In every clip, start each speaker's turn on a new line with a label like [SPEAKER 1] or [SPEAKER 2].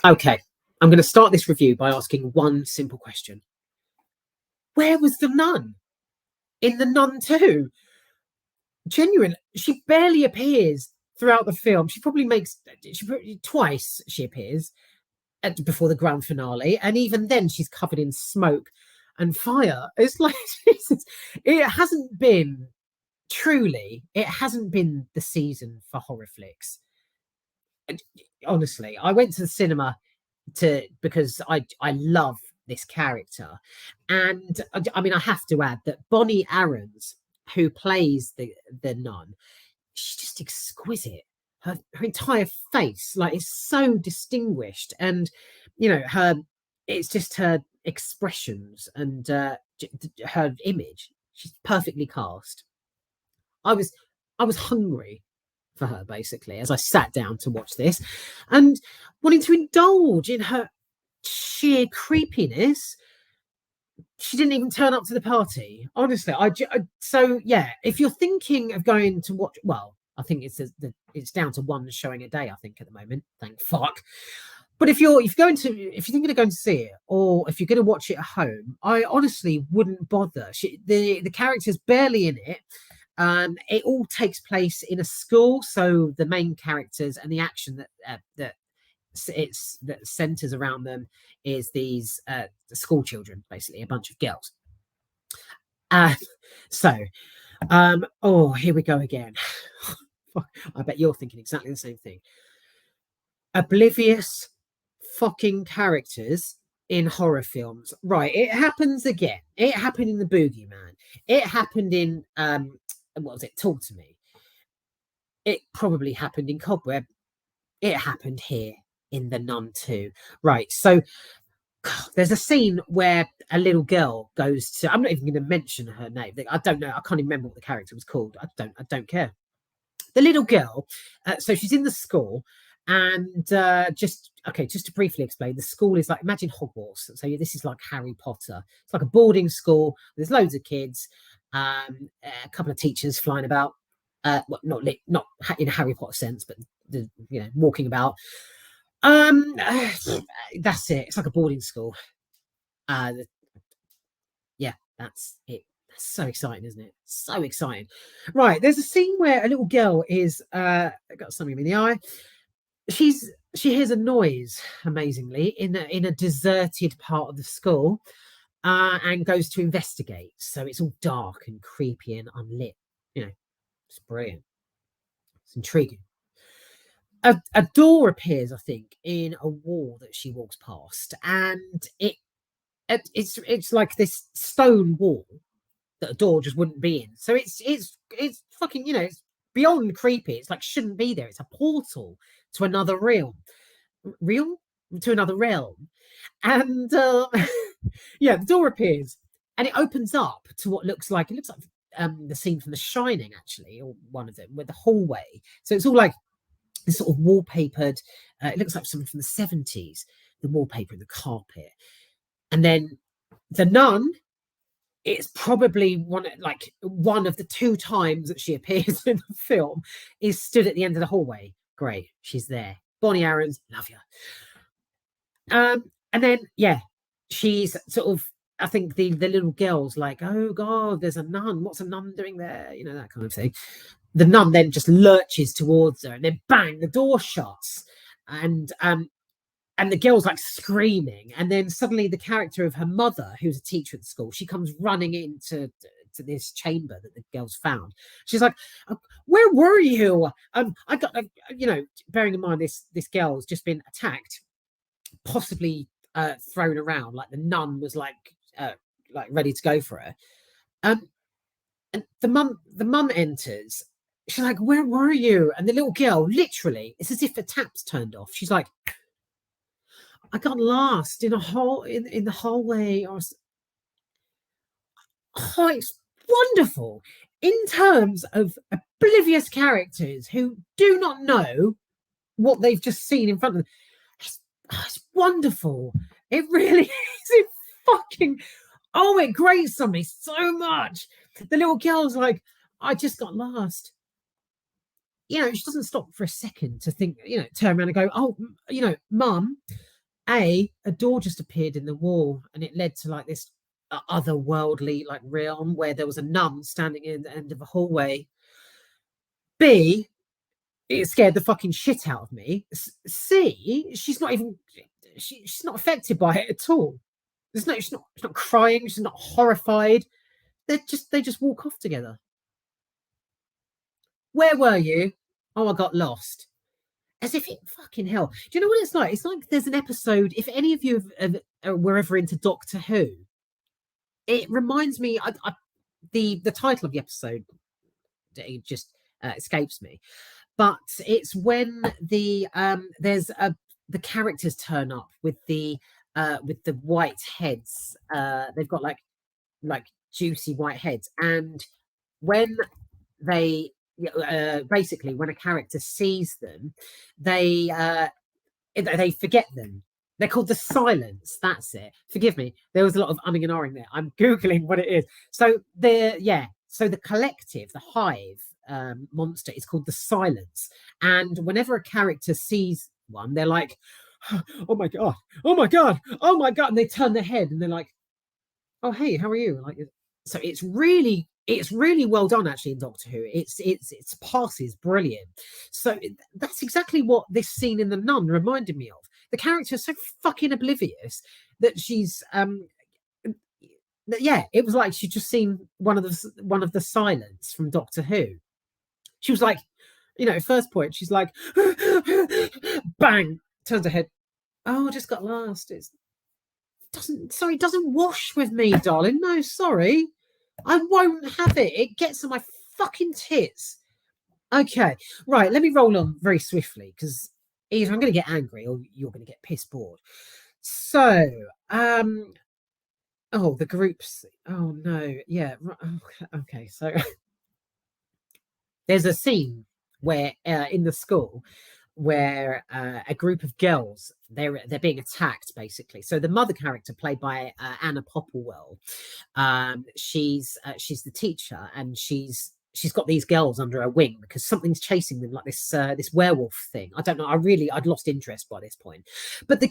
[SPEAKER 1] Okay, I'm going to start this review by asking one simple question. Where was the nun in the Nun II? Genuine, she barely appears throughout the film. She probably makes twice she appears before the grand finale, and even then she's covered in smoke and fire. It's like Jesus, it hasn't been it hasn't been the season for horror flicks. Honestly, I went to the cinema because I love this character, and I mean I have to add that Bonnie Aarons, who plays the nun, she's just exquisite. Her entire face, like, is so distinguished, and her it's just her expressions and her image. She's perfectly cast. I was I was hungry for her basically as I sat down to watch this, and wanting to indulge in her sheer creepiness. She didn't even turn up to the party. Honestly, so yeah. If you're thinking of going to watch, well, I think it's down to one showing a day. I think at the moment, thank fuck. But if you're thinking of going to see it, or if you're going to watch it at home, I honestly wouldn't bother. The character's barely in it. It all takes place in a school, so the main characters and the action that centers around them is these school children, basically a bunch of girls. Uh, so, oh, here we go again. I bet you're thinking exactly the same thing. Oblivious fucking characters in horror films. Right, it happens again. It happened in The Boogeyman. It happened in what was it? Talk to Me. It probably happened in Cobweb. It happened here in The Nun II. Right, so there's a scene where a little girl goes to, I'm not even going to mention her name. I don't know. I can't even remember what the character was called. I don't care. The little girl, so she's in the school, and just to briefly explain, the school is like, imagine Hogwarts. So this is like Harry Potter. It's like a boarding school. There's loads of kids, a couple of teachers flying about. Well, not in a Harry Potter sense, but walking about. That's it. It's like a boarding school. Yeah, that's it. That's so exciting, isn't it? So exciting. Right, there's a scene where a little girl is got something in the eye. She hears a noise, amazingly, in a deserted part of the school, and goes to investigate. So it's all dark and creepy and unlit. It's brilliant. It's intriguing. A door appears, I think, in a wall that she walks past, and it's like this stone wall that a door just wouldn't be in. So it's fucking, it's beyond creepy. It's like, shouldn't be there. It's a portal to another realm. To another realm. And yeah, the door appears and it opens up to what looks like the scene from The Shining, actually, or one of them, with the hallway. So it's all like this sort of wallpapered, it looks like something from the 70s, the wallpaper and the carpet. And then the nun, it's probably one of the two times that she appears in the film, is stood at the end of the hallway. Great, she's there. Bonnie Aarons, love you. And then she's sort of, I think the little girl's like, oh God, there's a nun. What's a nun doing there? That kind of thing. The nun then just lurches towards her, and then bang, the door shuts, and the girl's like screaming, and then suddenly the character of her mother, who's a teacher at the school, she comes running into this chamber that the girl's found. She's like, where were you? I got, bearing in mind this girl's just been attacked, possibly thrown around, like the nun was like ready to go for her. And the mum enters. She's like, where were you? And the little girl, literally, it's as if the tap's turned off. She's like, I got lost in a hole in the hallway. Oh, it's wonderful in terms of oblivious characters who do not know what they've just seen in front of them. It's wonderful. It really is. It fucking, it grates on me so much. The little girl's like, I just got lost. She doesn't stop for a second to think, turn around and go, oh, Mum, A door just appeared in the wall, and it led to like this otherworldly like realm where there was a nun standing in the end of a hallway. B, it scared the fucking shit out of me. C, she's not affected by it at all. She's not crying. She's not horrified. They just walk off together. Where were you? Oh, I got lost. As if it fucking hell. Do you know what it's like? It's like there's an episode. If any of you were ever into Doctor Who, it reminds me. The title of the episode it just escapes me, but it's when the characters turn up with the white heads. They've got like juicy white heads, and when they basically when a character sees them, they forget them. They're called the Silence. That's it. Forgive me. There was a lot of umming and ahhing there. I'm googling what it is. So the collective, the hive monster, is called the Silence. And whenever a character sees one, they're like, "Oh my god! Oh my god! Oh my god!" And they turn their head and they're like, "Oh hey, how are you?" Like, so it's really well done actually in Doctor Who. Its pass is brilliant. So that's exactly what this scene in The Nun reminded me of. The character is so fucking oblivious that she's it was like she'd just seen one of the Silence from Doctor Who. She was like, first point, she's like, bang, turns her head. Oh, I just got lost. It doesn't wash with me, darling. No, sorry. I won't have it. It gets on my fucking tits. Okay, right. Let me roll on very swiftly because either I'm going to get angry or you're going to get piss bored. So, the groups. Oh no, yeah. Okay, so there's a scene where in the school where a group of girls they're being attacked basically. So the mother character played by Anna Popplewell, she's the teacher, and she's got these girls under her wing because something's chasing them, like this werewolf thing. I don't know. I'd lost interest by this point. But the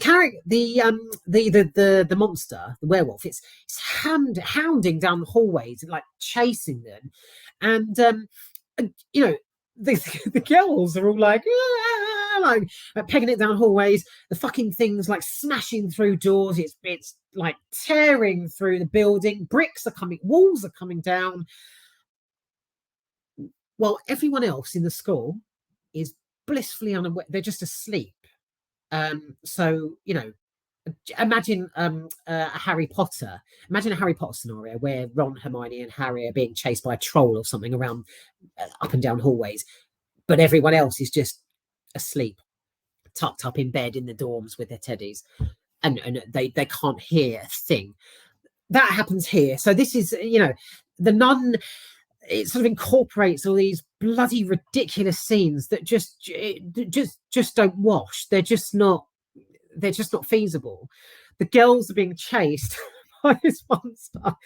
[SPEAKER 1] monster, the werewolf, it's hounding down the hallways and like chasing them, and the girls are all like pegging it down hallways. The fucking thing's like smashing through doors. It's like tearing through the building. Walls are coming down. While everyone else in the school is blissfully unaware. They're just asleep. So imagine a Harry Potter. Imagine a Harry Potter scenario where Ron, Hermione, and Harry are being chased by a troll or something around up and down hallways, but everyone else is just asleep, tucked up in bed in the dorms with their teddies, and they can't hear a thing. That happens here. So this is The Nun. It sort of incorporates all these bloody ridiculous scenes that just don't wash. They're just not feasible. The girls are being chased by this monster,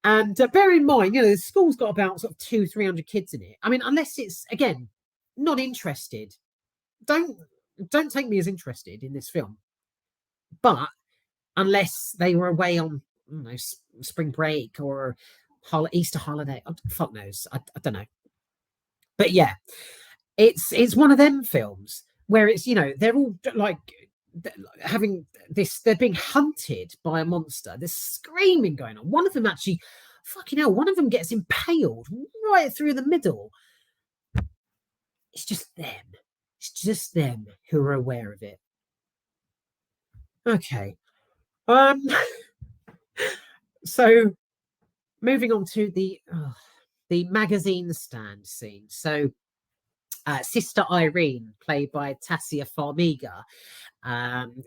[SPEAKER 1] and bear in mind, the school's got about sort of 200-300 kids in it. I mean, unless it's again not interested, don't take me as interested in this film. But unless they were away on spring break or Easter holiday, fuck knows, I don't know. But yeah, it's one of them films where it's they're all like having this, they're being hunted by a monster. There's screaming going on. One of them actually, fucking hell, one of them gets impaled right through the middle. It's just them who are aware of it. Okay. So moving on to the magazine stand scene. So Sister Irene, played by Taissa Farmiga, and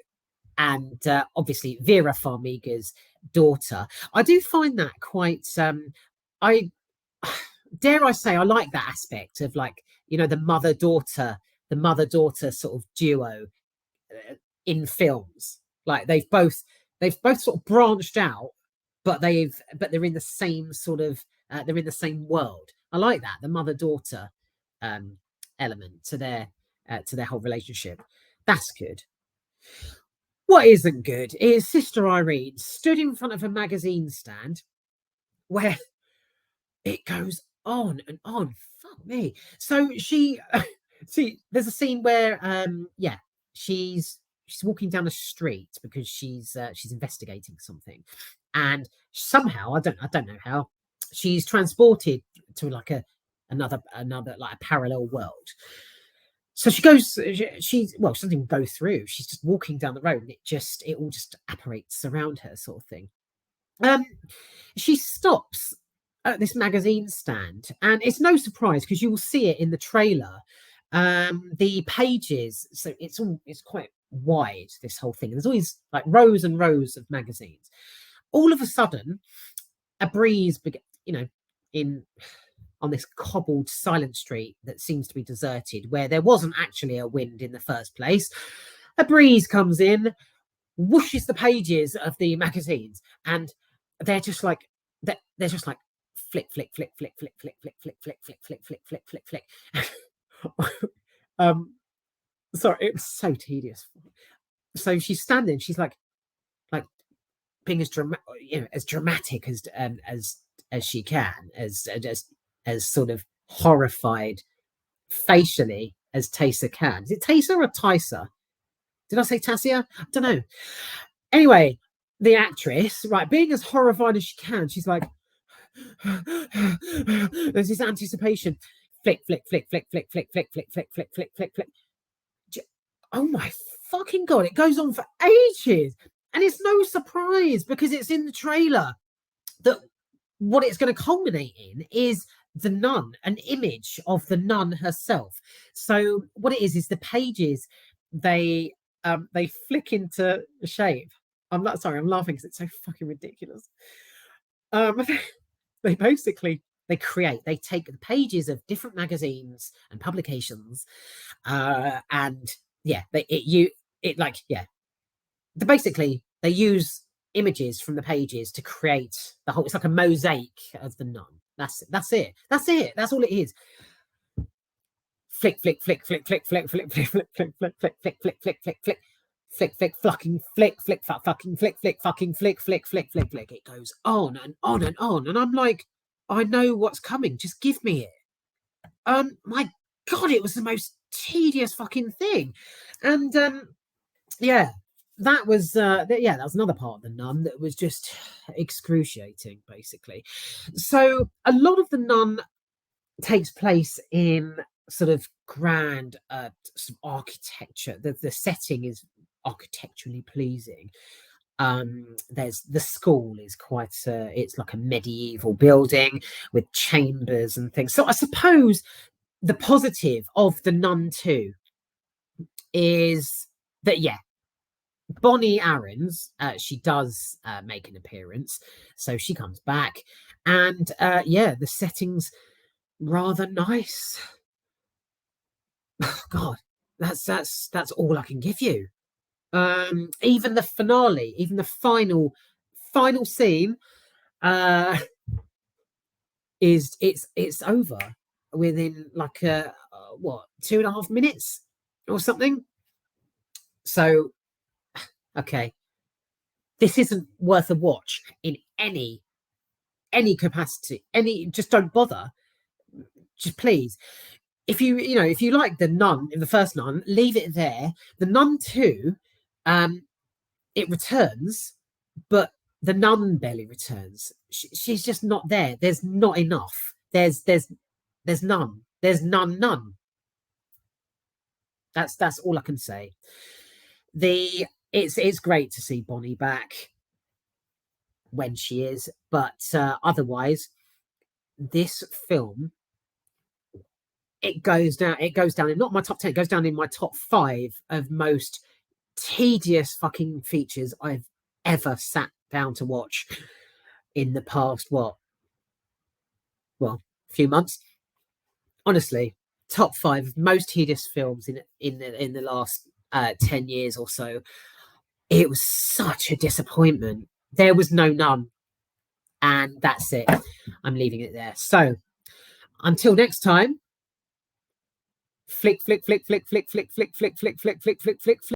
[SPEAKER 1] obviously Vera Farmiga's daughter. I do find that quite I dare I say I like that aspect of like the mother daughter sort of duo in films. Like they've both sort of branched out, but they're in the same sort of they're in the same world. I like that, the mother daughter element to their whole relationship. That's good. What isn't good is Sister Irene stood in front of a magazine stand where it goes on and on. Fuck me. So she see, there's a scene where yeah, she's walking down a street because she's investigating something, and somehow I don't know how she's transported to like another like a parallel world. So she goes, she's well, she doesn't even go through. She's just walking down the road, and it all just apparates around her, sort of thing. Um, she stops at this magazine stand, and it's no surprise because you will see it in the trailer. The pages, so it's quite wide, this whole thing. There's always like rows and rows of magazines. All of a sudden, a breeze, in on this cobbled silent street that seems to be deserted, where there wasn't actually a wind in the first place. A breeze comes in, whooshes the pages of the magazines, and they're just like they're just like flick, flick, flick, flick, flick, flick, flick, flick, flick, flick, flick, flick, flick, flick, flick. Sorry, it was so tedious. So she's standing, she's like being as dramatic as she can, as sort of horrified facially as Taissa can. Is it Taissa or Taissa? Did I say Tassia? I don't know. Anyway, the actress, right, being as horrified as she can, she's like, there's this anticipation. Flick, flick, flick, flick, flick, flick, flick, flick, flick, flick, flick, flick, flick. Oh my fucking God, it goes on for ages. And it's no surprise because it's in the trailer that what it's going to culminate in is the nun, an image of the nun herself. So what it is the pages, they flick into shape. I'm not sorry, I'm laughing because it's so fucking ridiculous. They basically they take the pages of different magazines and publications, and yeah, basically they use images from the pages to create the whole. It's like a mosaic of the nun. That's it. That's all it is. Flick, flick, flick, flick, flick, flick, flick, flick, flick, flick, flick, flick, flick, flick, flick, flick, flick. Flick, flick, fucking flick, flick, fucking flick, flick, fucking flick, flick, flick, flick, flick. It goes on and on and on. And I'm like, I know what's coming. Just give me it. My God, it was the most tedious fucking thing. And yeah, that was that was another part of the Nun that was just excruciating, basically. So a lot of the Nun takes place in sort of grand sort of architecture. The setting is architecturally pleasing. There's the school is quite it's like a medieval building with chambers and things. So I suppose the positive of the Nun II is that Bonnie Aarons, she does make an appearance, so she comes back, and the setting's rather nice. Oh, God, that's all I can give you. Even the finale, even the final scene, is it's over within like what 2.5 minutes or something. So, okay, this isn't worth a watch in any capacity. Just don't bother. Just please. If you like the Nun, the first Nun, leave it there. The Nun II, it returns, but the Nun barely returns. She's just not there. There's not enough. There's none. There's none. That's all I can say. It's great to see Bonnie back when she is, but otherwise, this film, it goes down in not my top 10, it goes down in my top 5 of most tedious fucking features I've ever sat down to watch in the past few months. Honestly, top 5 most tedious films in the last 10 years or so. It was such a disappointment. There was no Nun, and that's it. I'm leaving it there. So until next time, flick, flick, flick, flick, flick, flick, flick, flick, flick, flick, flick, flick, flick, flick.